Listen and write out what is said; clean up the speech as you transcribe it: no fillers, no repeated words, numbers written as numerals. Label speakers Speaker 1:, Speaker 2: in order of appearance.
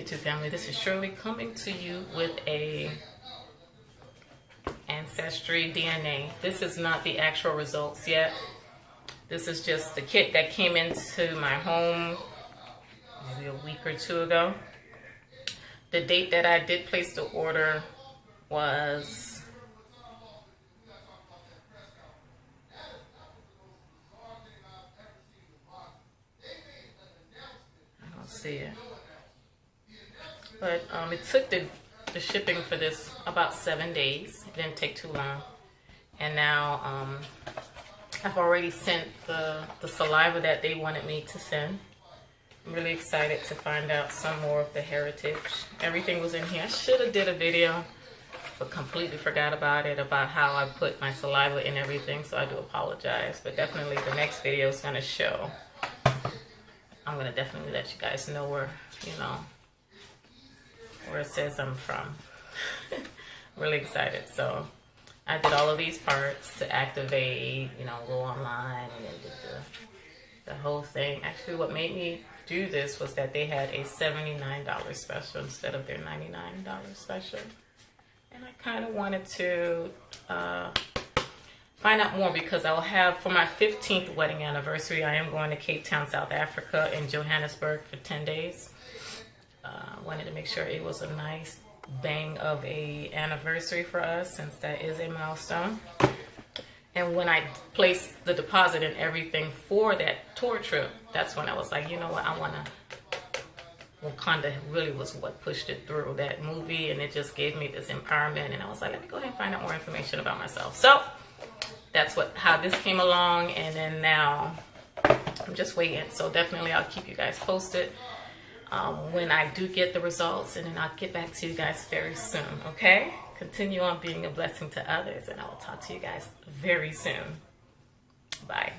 Speaker 1: YouTube family, this is Shirley coming to you with a Ancestry DNA. This is not the actual results yet. This is just the kit that came into my home maybe a week or two ago. The date that I did place the order was I don't see it. But it took the shipping for this about 7 days. It didn't take too long. And now I've already sent the saliva that they wanted me to send. I'm really excited to find out some more of the heritage. Everything was in here. I should have did a video, but completely forgot about it, about how I put my saliva in everything. So I do apologize. But definitely the next video is going to show. I'm going to definitely let you guys know where, where it says I'm from. Really excited. So I did all of these parts to activate, go online and then did the whole thing. Actually, what made me do this was that they had a $79 special instead of their $99 special. And I kind of wanted to find out more because I'll have, for my 15th wedding anniversary, I am going to Cape Town, South Africa, and Johannesburg for 10 days. Wanted to make sure it was a nice bang of a anniversary for us, since that is a milestone. And when I placed the deposit and everything for that tour trip, that's when I was like, you know what, I want to, Wakanda really was what pushed it through, that movie, and it just gave me this empowerment, and I was like, let me go ahead and find out more information about myself. So that's how this came along, and then now I'm just waiting. So definitely I'll keep you guys posted when I do get the results, and then I'll get back to you guys very soon, okay? Continue on being a blessing to others, and I will talk to you guys very soon. Bye.